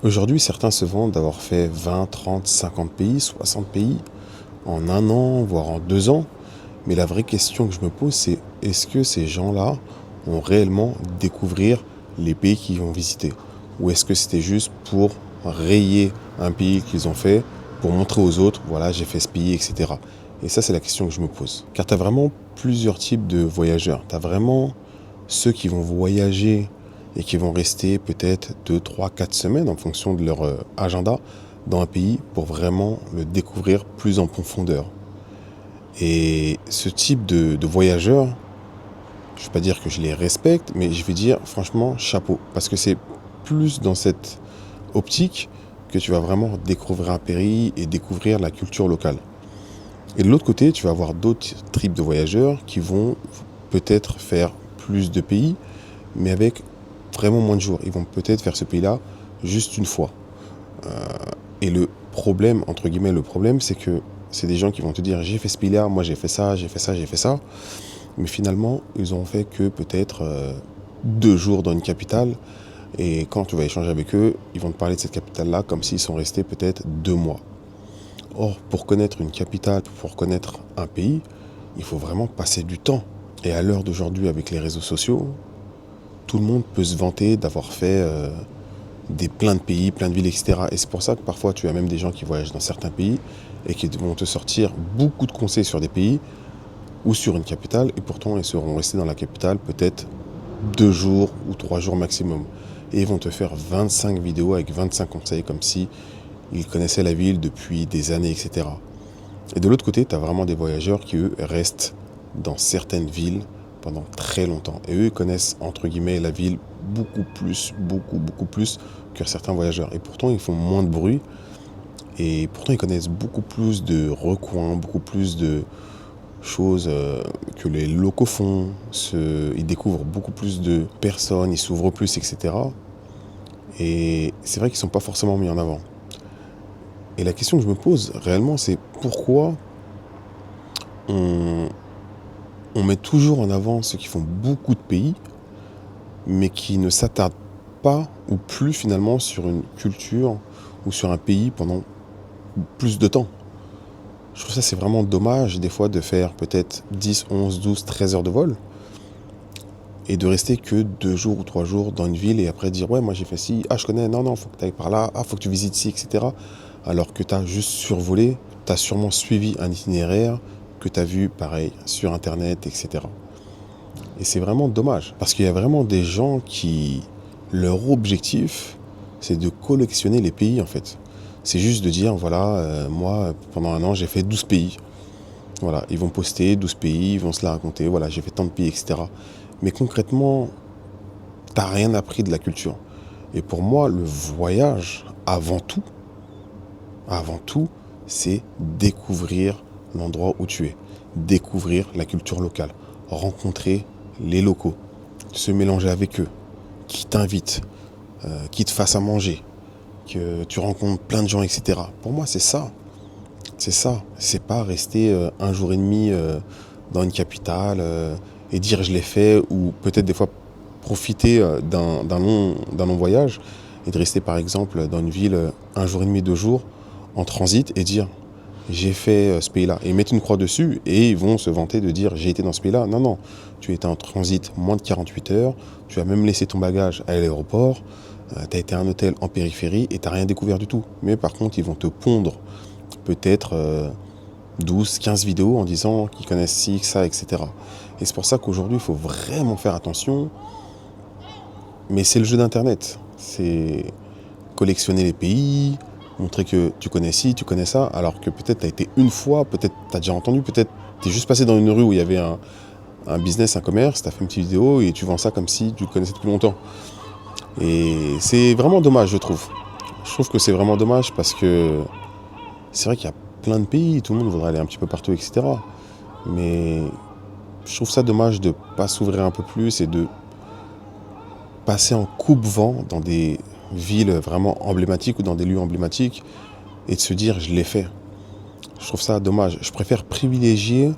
Aujourd'hui, certains se vantent d'avoir fait 20, 30, 50 pays, 60 pays en un an, voire en 2 ans. Mais la vraie question que je me pose, c'est est-ce que ces gens-là ont réellement découvrir les pays qu'ils vont visiter? Ou est-ce que c'était juste pour rayer un pays qu'ils ont fait, pour montrer aux autres, voilà, j'ai fait ce pays, etc. Et ça, c'est la question que je me pose. Car tu as vraiment plusieurs types de voyageurs. Tu as vraiment ceux qui vont voyager et qui vont rester peut-être 2, 3, 4 semaines en fonction de leur agenda dans un pays pour vraiment le découvrir plus en profondeur. Et ce type de voyageurs, je ne vais pas dire que je les respecte, mais je vais dire franchement chapeau. Parce que c'est plus dans cette optique que tu vas vraiment découvrir un pays et découvrir la culture locale. Et de l'autre côté, tu vas avoir d'autres types de voyageurs qui vont peut-être faire plus de pays, mais avec vraiment moins de jours. Ils vont peut-être faire ce pays-là juste une fois. Et le problème, entre guillemets, le problème, c'est que c'est des gens qui vont te dire j'ai fait ce pays-là, moi j'ai fait ça, j'ai fait ça, j'ai fait ça. Mais finalement, ils ont fait que peut-être 2 jours dans une capitale. Et quand tu vas échanger avec eux, ils vont te parler de cette capitale-là comme s'ils sont restés peut-être 2 mois. Or, pour connaître une capitale, pour connaître un pays, il faut vraiment passer du temps. Et à l'heure d'aujourd'hui, avec les réseaux sociaux, tout le monde peut se vanter d'avoir fait plein de pays, plein de villes, etc. Et c'est pour ça que parfois tu as même des gens qui voyagent dans certains pays et qui vont te sortir beaucoup de conseils sur des pays ou sur une capitale, et pourtant ils seront restés dans la capitale peut-être 2 jours ou 3 jours maximum. Et ils vont te faire 25 vidéos avec 25 conseils comme si ils connaissaient la ville depuis des années, etc. Et de l'autre côté, tu as vraiment des voyageurs qui, eux, restent dans certaines villes pendant très longtemps. Et eux, ils connaissent, entre guillemets, la ville beaucoup plus que certains voyageurs. Et pourtant, ils font moins de bruit. Et pourtant, ils connaissent beaucoup plus de recoins, beaucoup plus de choses que les locaux font. Ils découvrent beaucoup plus de personnes, ils s'ouvrent plus, etc. Et c'est vrai qu'ils ne sont pas forcément mis en avant. Et la question que je me pose réellement, c'est pourquoi on, on met toujours en avant ceux qui font beaucoup de pays, mais qui ne s'attardent pas ou plus finalement sur une culture ou sur un pays pendant plus de temps. Je trouve ça c'est vraiment dommage des fois de faire peut-être 10, 11, 12, 13 heures de vol et de rester que 2 jours ou 3 jours dans une ville et après dire ouais moi j'ai fait ci, ah je connais, non, faut que tu ailles par là, ah faut que tu visites ci, etc. Alors que tu as juste survolé, tu as sûrement suivi un itinéraire que tu as vu pareil sur internet, etc. Et c'est vraiment dommage, parce qu'il y a vraiment des gens qui, leur objectif, c'est de collectionner les pays en fait. C'est juste de dire, voilà, moi, pendant un an, j'ai fait 12 pays. Voilà, ils vont poster 12 pays, ils vont se la raconter, voilà, j'ai fait tant de pays, etc. Mais concrètement, t'as rien appris de la culture. Et pour moi, le voyage, avant tout, c'est découvrir l'endroit où tu es, découvrir la culture locale, rencontrer les locaux, se mélanger avec eux, qui t'invitent, qui te fassent à manger, que tu rencontres plein de gens, etc. Pour moi, c'est ça. C'est ça. C'est pas rester un jour et demi dans une capitale et dire je l'ai fait, ou peut-être des fois profiter d'un long voyage et de rester par exemple dans une ville un jour et demi, 2 jours en transit et dire j'ai fait ce pays-là, et mettre une croix dessus, et ils vont se vanter de dire j'ai été dans ce pays-là. Non, non, tu étais en transit moins de 48 heures, tu as même laissé ton bagage à l'aéroport, tu as été à un hôtel en périphérie et tu n'as rien découvert du tout. Mais par contre, ils vont te pondre peut-être 12, 15 vidéos en disant qu'ils connaissent ci, ça, etc. Et c'est pour ça qu'aujourd'hui, il faut vraiment faire attention. Mais c'est le jeu d'Internet. C'est collectionner les pays, montrer que tu connais ci, tu connais ça, alors que peut-être tu as été une fois, peut-être tu as déjà entendu, peut-être tu es juste passé dans une rue où il y avait un business, un commerce, tu as fait une petite vidéo et tu vends ça comme si tu le connaissais depuis longtemps. Et c'est vraiment dommage, je trouve. Je trouve que c'est vraiment dommage parce que c'est vrai qu'il y a plein de pays, tout le monde voudrait aller un petit peu partout, etc. Mais je trouve ça dommage de ne pas s'ouvrir un peu plus et de passer en coupe-vent dans des villes vraiment emblématiques ou dans des lieux emblématiques et de se dire je l'ai fait. Je trouve ça dommage. Je préfère privilégier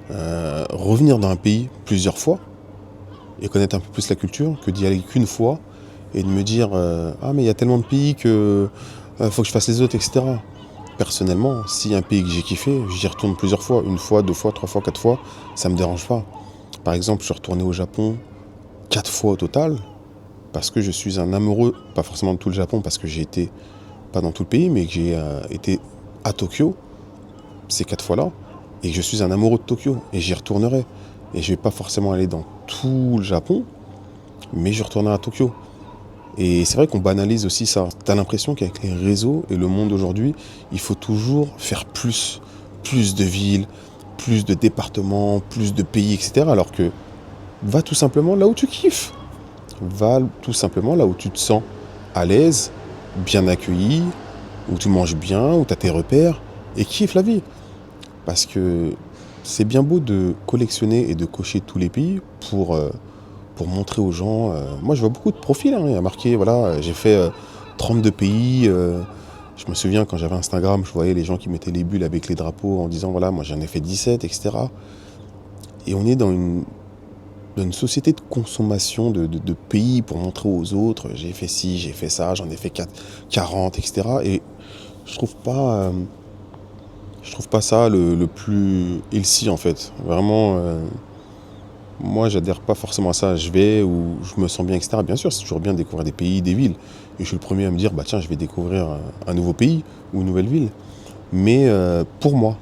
revenir dans un pays plusieurs fois et connaître un peu plus la culture que d'y aller qu'une fois et de me dire ah mais il y a tellement de pays que faut que je fasse les autres, etc. Personnellement, s'il y a un pays que j'ai kiffé, j'y retourne plusieurs fois, une fois, deux fois, trois fois, quatre fois, ça me dérange pas. Par exemple, je suis retourné au Japon quatre fois au total, parce que je suis un amoureux, pas forcément de tout le Japon, parce que j'ai été, pas dans tout le pays, mais que j'ai été à Tokyo, ces quatre fois-là, et que je suis un amoureux de Tokyo, et j'y retournerai. Et je vais pas forcément aller dans tout le Japon, mais je retournerai à Tokyo. Et c'est vrai qu'on banalise aussi ça. T'as l'impression qu'avec les réseaux et le monde d'aujourd'hui, il faut toujours faire plus. Plus de villes, plus de départements, plus de pays, etc. Alors que va tout simplement là où tu kiffes. Va tout simplement là où tu te sens à l'aise, bien accueilli, où tu manges bien, où tu as tes repères, et kiffe la vie. Parce que c'est bien beau de collectionner et de cocher tous les pays pour montrer aux gens. Moi, je vois beaucoup de profils. Hein, il y a marqué, voilà, j'ai fait 32 pays. Je me souviens quand j'avais Instagram, je voyais les gens qui mettaient les bulles avec les drapeaux en disant, voilà, moi j'en ai fait 17, etc. Et on est dans une société de consommation de pays pour montrer aux autres, j'ai fait ci, j'ai fait ça, j'en ai fait 40, etc. Et je trouve pas, euh, je trouve pas ça le plus healthy en fait. Vraiment, moi j'adhère pas forcément à ça. Je vais où je me sens bien, etc. Bien sûr, c'est toujours bien de découvrir des pays, des villes. Et je suis le premier à me dire, bah tiens, je vais découvrir un nouveau pays ou une nouvelle ville. Mais pour moi,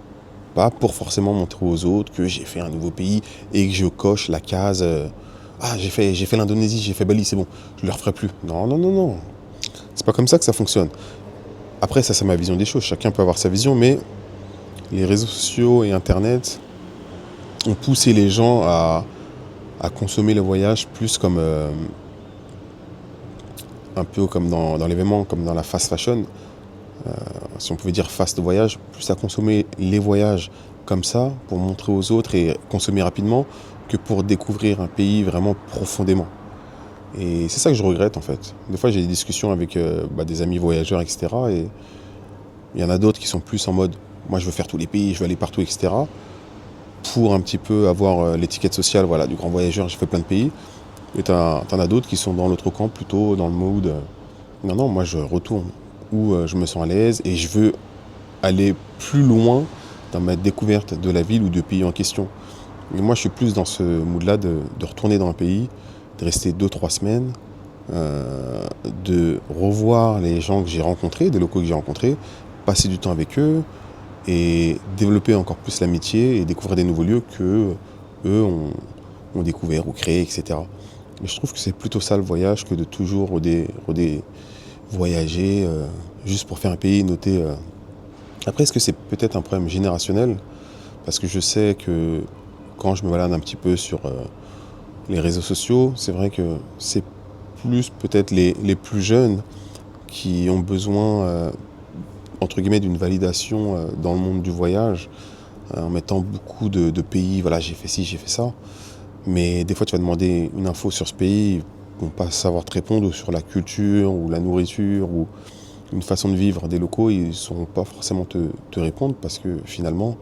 pas pour forcément montrer aux autres que j'ai fait un nouveau pays et que je coche la case ah j'ai fait l'Indonésie, j'ai fait Bali, c'est bon, je le referai plus. Non, non, non, non. C'est pas comme ça que ça fonctionne. Après, ça c'est ma vision des choses, chacun peut avoir sa vision, mais les réseaux sociaux et internet ont poussé les gens à consommer le voyage plus comme un peu comme dans l'événement, comme dans la fast fashion, si on pouvait dire fast voyage, plus à consommer les voyages comme ça, pour montrer aux autres et consommer rapidement, que pour découvrir un pays vraiment profondément. Et c'est ça que je regrette en fait. Des fois j'ai des discussions avec des amis voyageurs, etc. Et il y en a d'autres qui sont plus en mode, moi je veux faire tous les pays, je veux aller partout, etc. Pour un petit peu avoir l'étiquette sociale, voilà, du grand voyageur, j'ai fait plein de pays. Et t'en as d'autres qui sont dans l'autre camp, plutôt dans le mood, non, non, moi je retourne où je me sens à l'aise et je veux aller plus loin dans ma découverte de la ville ou du pays en question. Et moi, je suis plus dans ce mood-là de retourner dans un pays, de rester deux trois semaines, de revoir les gens que j'ai rencontrés, des locaux que j'ai rencontrés, passer du temps avec eux et développer encore plus l'amitié et découvrir des nouveaux lieux que eux ont découvert ou créé, etc. Et je trouve que c'est plutôt ça le voyage que de toujours voyager juste pour faire un pays, noter. Après, est-ce que c'est peut-être un problème générationnel? Parce que je sais que quand je me balade un petit peu sur les réseaux sociaux, c'est vrai que c'est plus peut-être les plus jeunes qui ont besoin, entre guillemets, d'une validation dans le monde du voyage, en mettant beaucoup de pays, voilà, j'ai fait ci, j'ai fait ça. Mais des fois, tu vas demander une info sur ce pays, ils vont pas savoir te répondre, ou sur la culture, ou la nourriture, ou une façon de vivre des locaux, ils ne sauront pas forcément te répondre parce que finalement,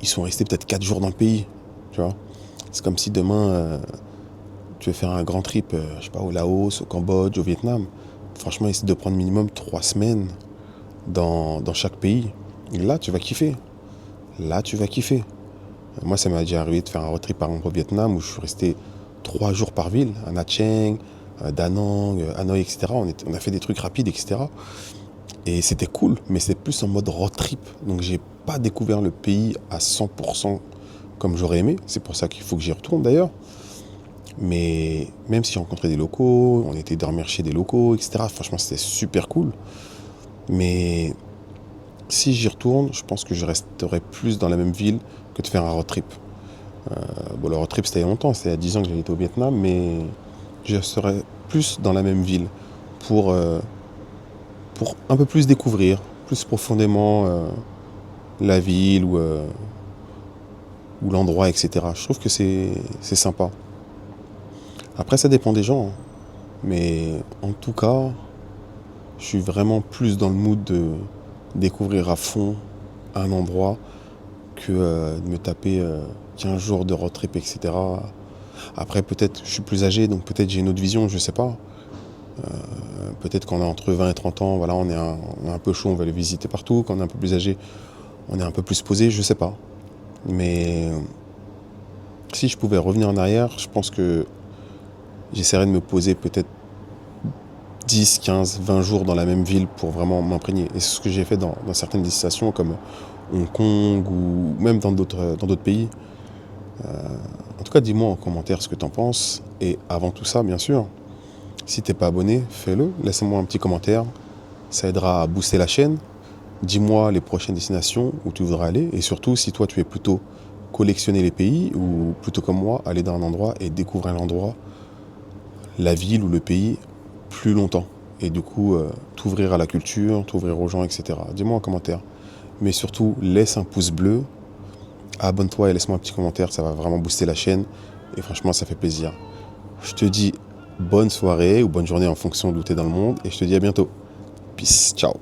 ils sont restés peut-être 4 jours dans le pays. Tu vois. C'est comme si demain, tu veux faire un grand trip, je sais pas, au Laos, au Cambodge, au Vietnam. Franchement, essaie de prendre minimum 3 semaines dans chaque pays. Et là, tu vas kiffer. Là, tu vas kiffer. Moi, ça m'est déjà arrivé de faire un road trip par exemple au Vietnam où je suis resté 3 jours par ville, à Nha Trang, Da Nang, Hanoï, etc. On a fait des trucs rapides, etc. Et c'était cool, mais c'était plus en mode road trip. Donc j'ai pas découvert le pays à 100% comme j'aurais aimé. C'est pour ça qu'il faut que j'y retourne d'ailleurs. Mais même si j'ai rencontré des locaux, on était dormir chez des locaux, etc. Franchement, c'était super cool. Mais si j'y retourne, je pense que je resterai plus dans la même ville que de faire un road trip. Le road trip, c'était il y a longtemps, c'était il y a 10 ans que j'avais été au Vietnam, mais je serais plus dans la même ville pour, euh, pour un peu plus découvrir, plus profondément la ville ou l'endroit, etc. Je trouve que c'est sympa. Après, ça dépend des gens, hein. Mais en tout cas, je suis vraiment plus dans le mood de découvrir à fond un endroit que de me taper 15 jours de road trip, etc. Après, peut-être, je suis plus âgé, donc peut-être j'ai une autre vision, je sais pas. Peut-être qu'on a entre 20 et 30 ans, voilà, on est un peu chaud, on va les visiter partout. Quand on est un peu plus âgé, on est un peu plus posé, je sais pas. Mais si je pouvais revenir en arrière, je pense que j'essaierais de me poser peut-être 10, 15, 20 jours dans la même ville pour vraiment m'imprégner. Et c'est ce que j'ai fait dans certaines destinations comme Hong Kong ou même dans d'autres pays. En tout cas, dis-moi en commentaire ce que tu en penses. Et avant tout ça, bien sûr, si t'es pas abonné, fais-le. Laisse-moi un petit commentaire. Ça aidera à booster la chaîne. Dis-moi les prochaines destinations où tu voudrais aller. Et surtout, si toi, tu es plutôt collectionner les pays ou plutôt comme moi, aller dans un endroit et découvrir l'endroit, la ville ou le pays plus longtemps. Et du coup, t'ouvrir à la culture, t'ouvrir aux gens, etc. Dis-moi en commentaire. Mais surtout, laisse un pouce bleu, abonne-toi et laisse-moi un petit commentaire. Ça va vraiment booster la chaîne. Et franchement, ça fait plaisir. Je te dis bonne soirée ou bonne journée en fonction d'où tu es dans le monde. Et je te dis à bientôt. Peace, ciao.